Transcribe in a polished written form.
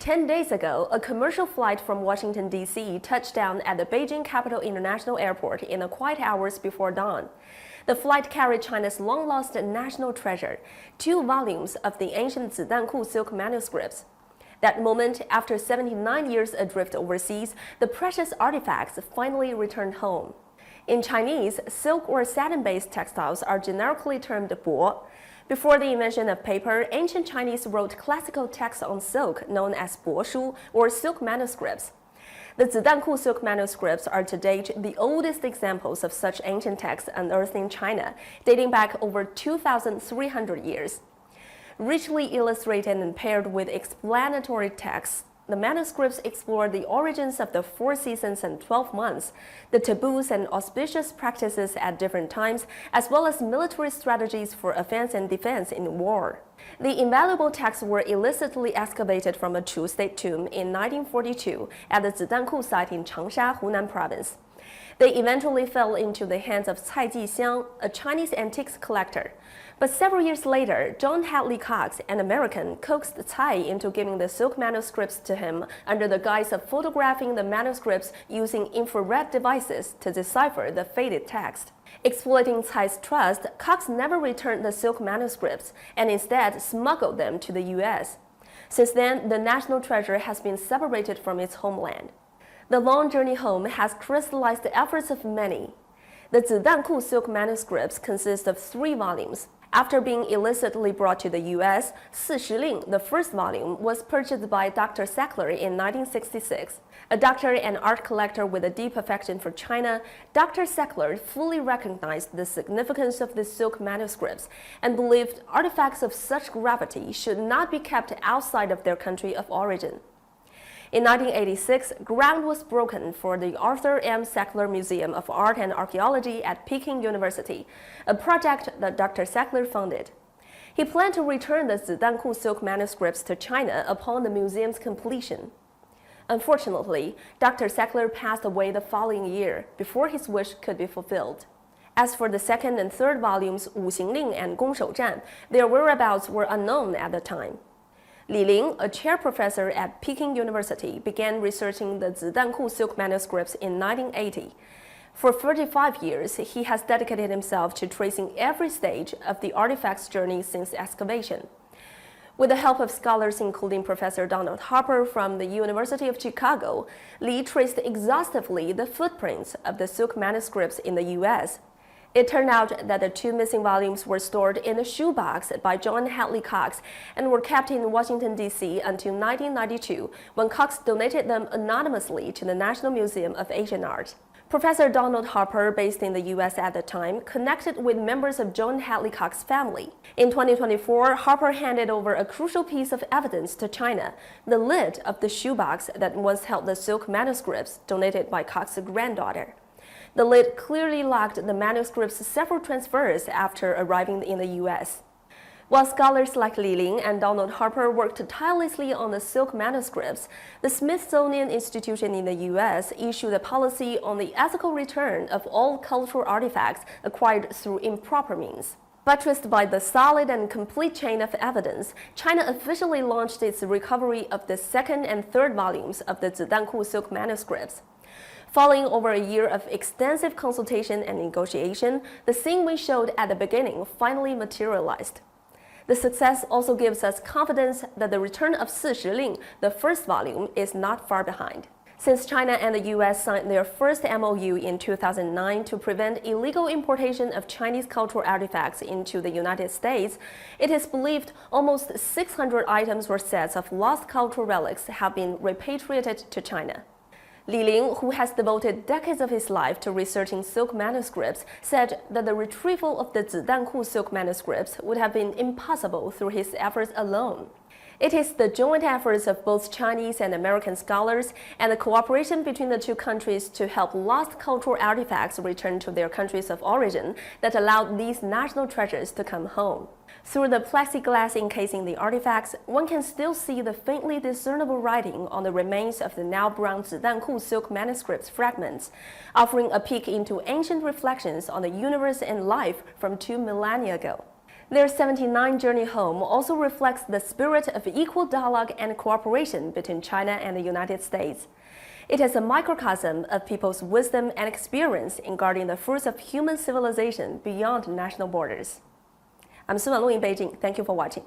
10 days ago, a commercial flight from Washington, D.C. touched down at the Beijing Capital International Airport in the quiet hours before dawn. The flight carried China's long-lost national treasure, 2 volumes of the ancient Zidanku Silk Manuscripts. That moment, after 79 years adrift overseas, the precious artifacts finally returned home. In Chinese, silk or satin-based textiles are generically termed bo. Before the invention of paper, ancient Chinese wrote classical texts on silk known as bo-shu or silk manuscripts. The Zidanku Silk Manuscripts are to date the oldest examples of such ancient texts unearthed in China, dating back over 2,300 years. Richly illustrated and paired with explanatory texts, the manuscripts explore the origins of the 4 seasons and 12 months, the taboos and auspicious practices at different times, as well as military strategies for offense and defense in war. The invaluable texts were illicitly excavated from a Chu state tomb in 1942 at the Zidanku site in Changsha, Hunan province. They eventually fell into the hands of Cai Jixiang, a Chinese antiques collector. But several years later, John Hadley Cox, an American, coaxed Cai into giving the silk manuscripts to him under the guise of photographing the manuscripts using infrared devices to decipher the faded text. Exploiting Cai's trust, Cox never returned the silk manuscripts and instead smuggled them to the U.S. Since then, the national treasure has been separated from its homeland. The long journey home has crystallized the efforts of many. The Zidanku Silk Manuscripts consist of 3 volumes. After being illicitly brought to the U.S., 四时令, the first volume, was purchased by Dr. Sackler in 1966. A doctor and art collector with a deep affection for China, Dr. Sackler fully recognized the significance of the silk manuscripts and believed artifacts of such gravity should not be kept outside of their country of origin. In 1986, ground was broken for the Arthur M. Sackler Museum of Art and Archaeology at Peking University, a project that Dr. Sackler funded. He planned to return the Zidanku Silk Manuscripts to China upon the museum's completion. Unfortunately, Dr. Sackler passed away the following year before his wish could be fulfilled. As for the 2nd and 3rd volumes, 五行令 and 攻守战, their whereabouts were unknown at the time. Li Ling, a chair professor at Peking University, began researching the Zidanku Silk Manuscripts in 1980. For 35 years, he has dedicated himself to tracing every stage of the artifact's journey since excavation. With the help of scholars including Professor Donald Harper from the University of Chicago, Li traced exhaustively the footprints of the silk manuscripts in the U.S. It turned out that the 2 missing volumes were stored in a shoebox by John Hadley Cox and were kept in Washington, D.C. until 1992, when Cox donated them anonymously to the National Museum of Asian Art. Professor Donald Harper, based in the U.S. at the time, connected with members of John Hadley Cox's family. In 2024, Harper handed over a crucial piece of evidence to China, the lid of the shoebox that once held the silk manuscripts donated by Cox's granddaughter. The lid clearly locked the manuscripts several transfers after arriving in the U.S. While scholars like Li Ling and Donald Harper worked tirelessly on the silk manuscripts, the Smithsonian Institution in the U.S. issued a policy on the ethical return of all cultural artifacts acquired through improper means. Buttressed by the solid and complete chain of evidence, China officially launched its recovery of the 2nd and 3rd volumes of the Zidanku Silk Manuscripts. Following over a year of extensive consultation and negotiation, the scene we showed at the beginning finally materialized. The success also gives us confidence that the return of 四时令, the first volume, is not far behind. Since China and the U.S. signed their first MOU in 2009 to prevent illegal importation of Chinese cultural artifacts into the United States, it is believed almost 600 items or sets of lost cultural relics have been repatriated to China. Li Ling, who has devoted decades of his life to researching silk manuscripts, said that the retrieval of the Zidanku silk manuscripts would have been impossible through his efforts alone. It is the joint efforts of both Chinese and American scholars and the cooperation between the 2 countries to help lost cultural artifacts return to their countries of origin that allowed these national treasures to come home. Through the plexiglass encasing the artifacts, one can still see the faintly discernible writing on the remains of the now brown Zidanku silk manuscripts fragments, offering a peek into ancient reflections on the universe and life from 2 millennia ago. Their 79 journey home also reflects the spirit of equal dialogue and cooperation between China and the United States. It is a microcosm of people's wisdom and experience in guarding the fruits of human civilization beyond national borders. I'm Sun Wen Lu in Beijing. Thank you for watching.